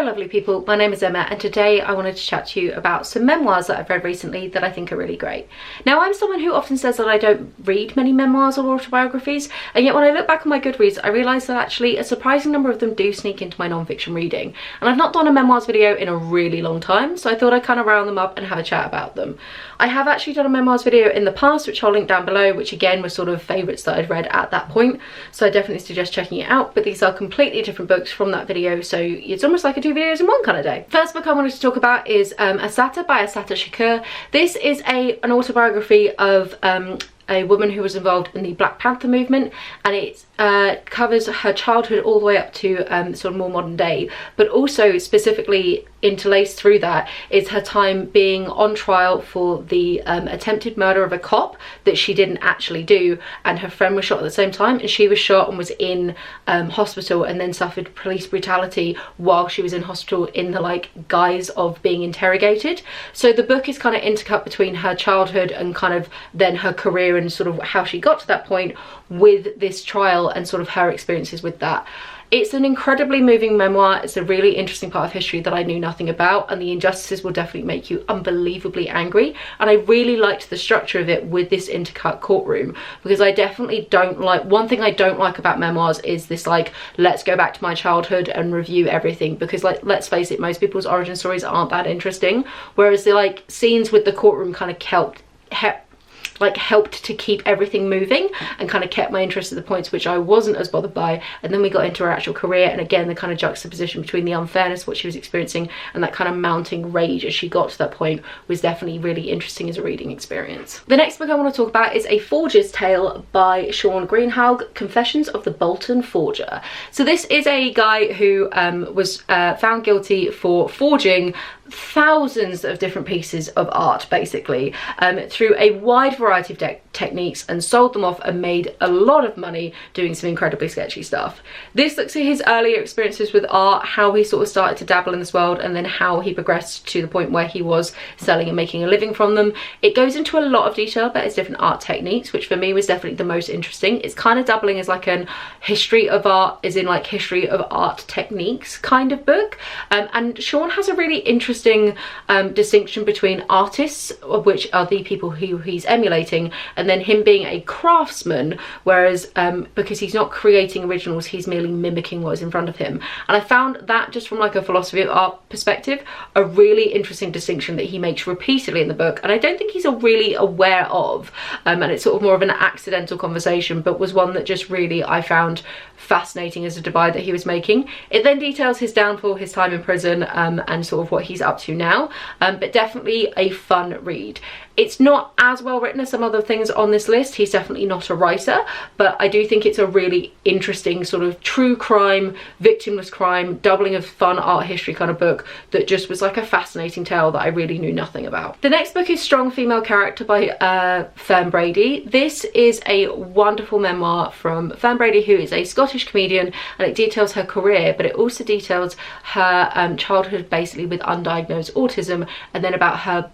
lovely people, my name is Emma and today I wanted to chat to you about some memoirs that I've read recently that I think are really great. Now, I'm someone who often says that I don't read many memoirs or autobiographies, and yet when I look back on my Goodreads I realise that actually a surprising number of them do sneak into my non-fiction reading, and I've not done a memoirs video in a really long time, so I thought I'd kind of round them up and have a chat about them. I have actually done a memoirs video in the past, which I'll link down below, which again were sort of favourites that I'd read at that point, so I definitely suggest checking it out, but these are completely different books from that video, so it's almost like a 2 videos in one kind of day. First book I wanted to talk about is Assata by Assata Shakur. This is an autobiography of a woman who was involved in the Black Panther movement, and it covers her childhood all the way up to sort of more modern day, but also specifically interlaced through that is her time being on trial for the attempted murder of a cop that she didn't actually do, and her friend was shot at the same time, and she was shot and was in hospital and then suffered police brutality while she was in hospital in the guise of being interrogated. So the book is kind of intercut between her childhood and kind of then her career and sort of how she got to that point with this trial and sort of her experiences with that. It's an incredibly moving memoir. It's a really interesting part of history that I knew nothing about, and the injustices will definitely make you unbelievably angry, and I really liked the structure of it with this intercut courtroom, because I definitely don't like, one thing I don't like about memoirs is this let's go back to my childhood and review everything, because let's face it, most people's origin stories aren't that interesting, whereas the scenes with the courtroom kind of helped to keep everything moving and kind of kept my interest at the points which I wasn't as bothered by. And then we got into her actual career, and again the kind of juxtaposition between the unfairness, what she was experiencing, and that kind of mounting rage as she got to that point was definitely really interesting as a reading experience. The next book I want to talk about is A Forger's Tale by Shaun, Greenhalgh, Confessions of the Bolton Forger. So this is a guy who was found guilty for forging thousands of different pieces of art basically through a wide variety of techniques, and sold them off and made a lot of money doing some incredibly sketchy stuff. This looks at his earlier experiences with art, how he sort of started to dabble in this world, and then how he progressed to the point where he was selling and making a living from them. It goes into a lot of detail about his different art techniques, which for me was definitely the most interesting. It's kind of doubling as an history of art, as in history of art techniques kind of book, and Shaun has a really interesting distinction between artists, of which are the people who he's emulating, and then him being a craftsman, whereas because he's not creating originals, he's merely mimicking what is in front of him. And I found that, just from a philosophy of art perspective, a really interesting distinction that he makes repeatedly in the book, and I don't think he's really aware of, and it's sort of more of an accidental conversation, but was one that just really I found fascinating as a divide that he was making. It then details his downfall, his time in prison, and sort of what he's up to now, but definitely a fun read. It's not as well written as some other things on this list. He's definitely not a writer, but I do think it's a really interesting sort of true crime, victimless crime, doubling of fun art history kind of book that just was a fascinating tale that I really knew nothing about. The next book is Strong Female Character by Fern Brady. This is a wonderful memoir from Fern Brady, who is a Scottish comedian, and it details her career, but it also details her childhood basically with undiagnosed autism, and then about her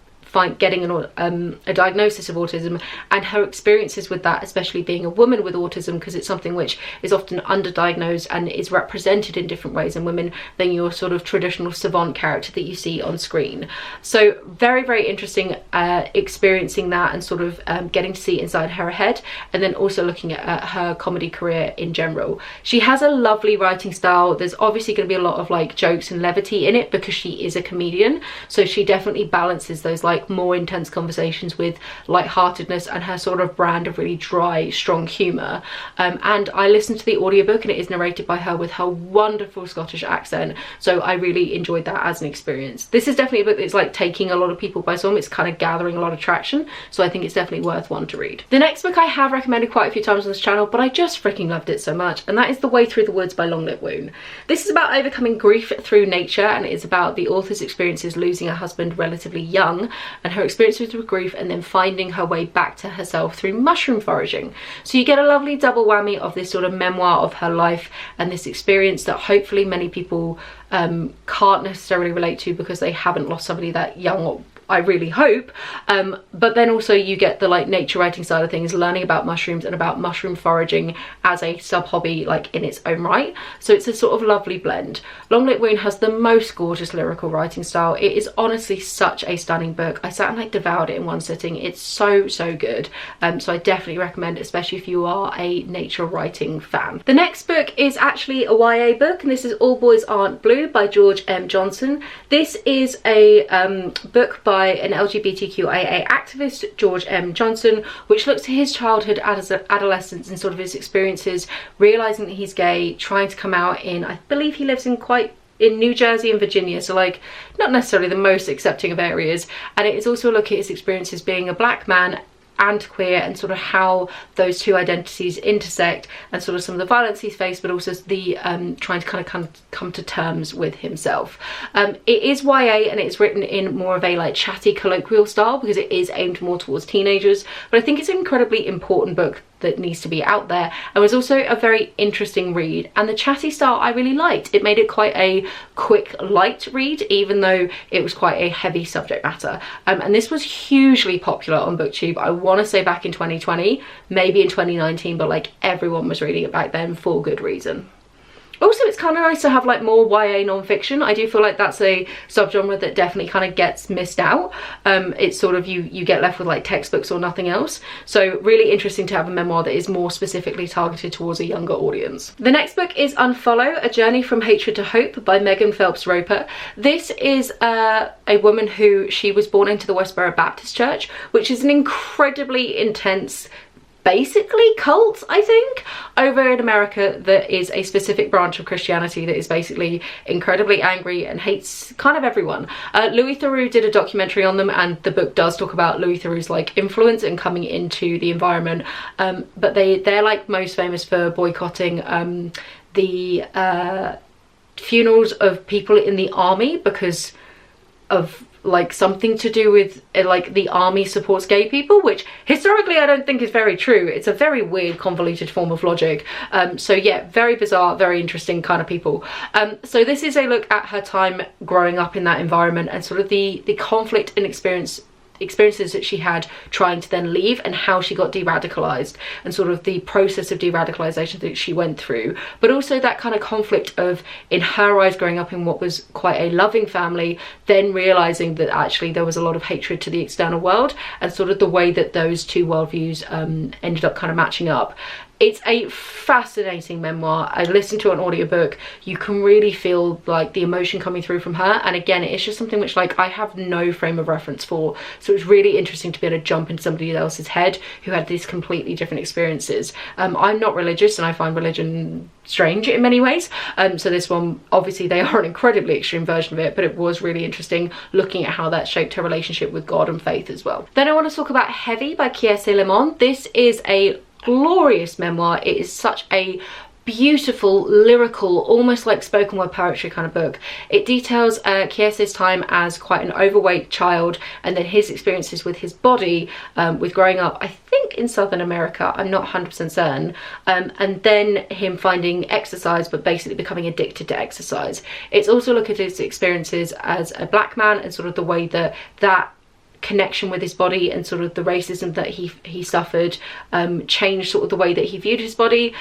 getting a diagnosis of autism and her experiences with that, especially being a woman with autism, because it's something which is often underdiagnosed and is represented in different ways in women than your sort of traditional savant character that you see on screen. So very, very interesting experiencing that and sort of getting to see inside her head, and then also looking at her comedy career in general. She has a lovely writing style. There's obviously going to be a lot of jokes and levity in it because she is a comedian, so she definitely balances those more intense conversations with lightheartedness and her sort of brand of really dry, strong humour. And I listened to the audiobook, and it is narrated by her with her wonderful Scottish accent, so I really enjoyed that as an experience. This is definitely a book that's taking a lot of people by storm. It's kind of gathering a lot of traction, so I think it's definitely worth one to read. The next book I have recommended quite a few times on this channel, but I just freaking loved it so much, and that is The Way Through the Woods by Litt Woon. This is about overcoming grief through nature, and it is about the author's experiences losing a husband relatively young, and her experiences with grief, and then finding her way back to herself through mushroom foraging. So you get a lovely double whammy of this sort of memoir of her life and this experience that hopefully many people can't necessarily relate to because they haven't lost somebody that young I really hope. But then also you get the like nature writing side of things, learning about mushrooms and about mushroom foraging as a sub hobby like in its own right. So it's a sort of lovely blend. Long Litt Woon has the most gorgeous lyrical writing style. It is honestly such a stunning book. I sat and like devoured it in one sitting. It's so good. So I definitely recommend it, especially if you are a nature writing fan. The next book is actually a YA book, and this is All Boys Aren't Blue by George M. Johnson. This is a book by an LGBTQIA activist, George M. Johnson, which looks at his childhood, adolescence, and sort of his experiences, realizing that he's gay, trying to come out in, I believe he lives in New Jersey and Virginia, so like not necessarily the most accepting of areas. And it is also a look at his experiences being a black man and queer, and sort of how those two identities intersect, and sort of some of the violence he's faced, but also the trying to kind of come to terms with himself. It is YA, and it's written in more of a like chatty colloquial style because it is aimed more towards teenagers, but I think it's an incredibly important book that needs to be out there, and was also a very interesting read. And the chatty style I really liked. It made it quite a quick, light read, even though it was quite a heavy subject matter. And this was hugely popular on BookTube. I want to say back in 2020, maybe in 2019, but like everyone was reading it back then for good reason. Also, it's kind of nice to have like more YA non-fiction. I do feel like that's a subgenre that definitely kind of gets missed out. It's sort of you get left with like textbooks or nothing else. So really interesting to have a memoir that is more specifically targeted towards a younger audience. The next book is Unfollow, A Journey from Hatred to Hope by Megan Phelps-Roper. This is a woman who, she was born into the Westboro Baptist Church, which is an incredibly intense, basically cult, I think, over in America, that is a specific branch of Christianity that is basically incredibly angry and hates kind of everyone. Louis Theroux did a documentary on them, and the book does talk about Louis Theroux's like influence and coming into the environment, but they're like most famous for boycotting the funerals of people in the army because of like something to do with like the army supports gay people, which historically I don't think is very true. It's a very weird, convoluted form of logic. So yeah, very bizarre, very interesting kind of people. So this is a look at her time growing up in that environment, and sort of the conflict and experiences that she had trying to then leave, and how she got de-radicalized, and sort of the process of de-radicalization that she went through, but also that kind of conflict of, in her eyes, growing up in what was quite a loving family, then realizing that actually there was a lot of hatred to the external world, and sort of the way that those two worldviews ended up kind of matching up. It's a fascinating memoir. I listened to an audiobook. You can really feel like the emotion coming through from her. And again, it's just something which like I have no frame of reference for. So it's really interesting to be able to jump into somebody else's head who had these completely different experiences. I'm not religious, and I find religion strange in many ways. So this one, obviously they are an incredibly extreme version of it, but it was really interesting looking at how that shaped her relationship with God and faith as well. Then I want to talk about Heavy by Kiese Laymon. This is a glorious memoir. It is such a beautiful, lyrical, almost like spoken word poetry kind of book. It details Kiese's time as quite an overweight child, and then his experiences with his body, with growing up, I think in Southern America, I'm not 100% certain, and then him finding exercise but basically becoming addicted to exercise. It's also a look at his experiences as a black man, and sort of the way that connection with his body and sort of the racism that he suffered changed sort of the way that he viewed his body,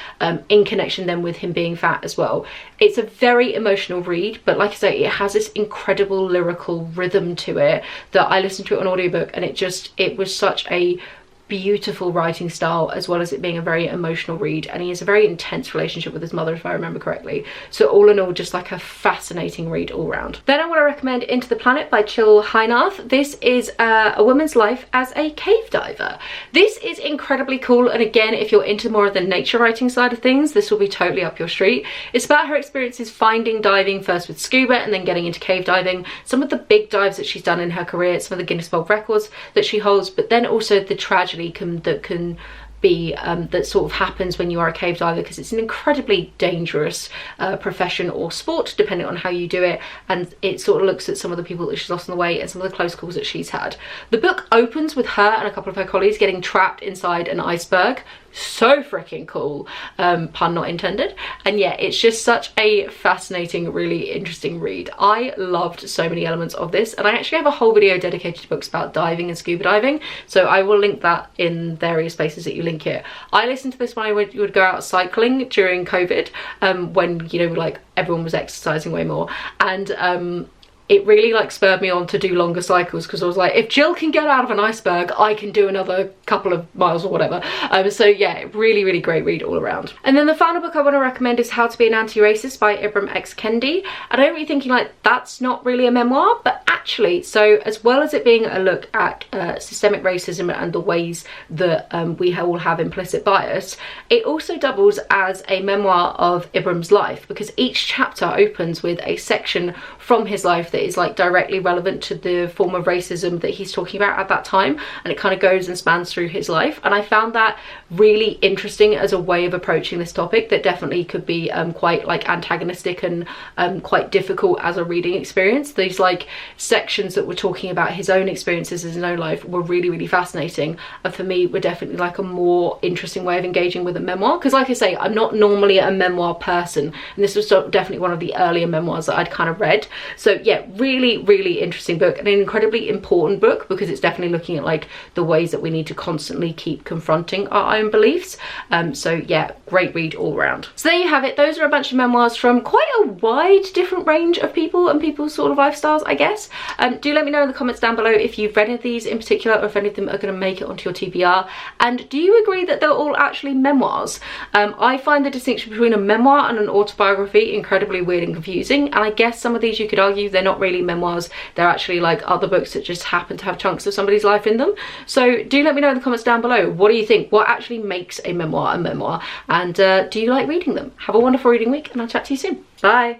in connection then with him being fat as well. It's a very emotional read, but like I say, it has this incredible lyrical rhythm to it that I listened to it on audiobook, and it was such a beautiful writing style, as well as it being a very emotional read. And he has a very intense relationship with his mother, if I remember correctly. So all in all, just like a fascinating read all round. Then I want to recommend Into the Planet by Heinerth. This is a woman's life as a cave diver. This is incredibly cool, and again, if you're into more of the nature writing side of things, this will be totally up your street. It's about her experiences finding diving, first with scuba and then getting into cave diving, some of the big dives that she's done in her career, some of the Guinness World Records that she holds, but then also the tragedy that can be that sort of happens when you are a cave diver, because it's an incredibly dangerous profession or sport depending on how you do it, and it sort of looks at some of the people that she's lost on the way and some of the close calls that she's had. The book opens with her and a couple of her colleagues getting trapped inside an iceberg. so freaking cool, pun not intended. And yeah, it's just such a fascinating, really interesting read. I loved so many elements of this, and I actually have a whole video dedicated to books about diving and scuba diving, so I will link that in various places that you link here. I listened to this when I would go out cycling during COVID, when, you know, like everyone was exercising way more, and it really like spurred me on to do longer cycles, because I was like, if Jill can get out of an iceberg, I can do another couple of miles or whatever. So yeah, really, really great read all around. And then the final book I want to recommend is How to Be an Anti-Racist by Ibram x Kendi. And I know what you're thinking, like, that's not really a memoir, but actually, so as well as it being a look at systemic racism and the ways that we all have implicit bias, it also doubles as a memoir of Ibram's life, because each chapter opens with a section from his life that is like directly relevant to the form of racism that he's talking about at that time, and it kind of goes and spans through his life. And I found that really interesting as a way of approaching this topic that definitely could be quite like antagonistic and quite difficult as a reading experience. These like sections that were talking about his own experiences in his own life were really, really fascinating, and for me were definitely like a more interesting way of engaging with a memoir, because like I say, I'm not normally a memoir person, and this was definitely one of the earlier memoirs that I'd kind of read. So yeah, really, really interesting book, and an incredibly important book, because it's definitely looking at like the ways that we need to constantly keep confronting our own beliefs. So yeah, great read all around. So there you have it. Those are a bunch of memoirs from quite a wide different range of people and people's sort of lifestyles, I guess. Do let me know in the comments down below if you've read any of these in particular, or if any of them are going to make it onto your TBR, and do you agree that they're all actually memoirs? I find the distinction between a memoir and an autobiography incredibly weird and confusing, and I guess some of these you could argue they're not really memoirs, they're actually like other books that just happen to have chunks of somebody's life in them. So do let me know in the comments down below, what do you think? What actually makes a memoir, and do you like reading them? Have a wonderful reading week, and I'll chat to you soon. Bye.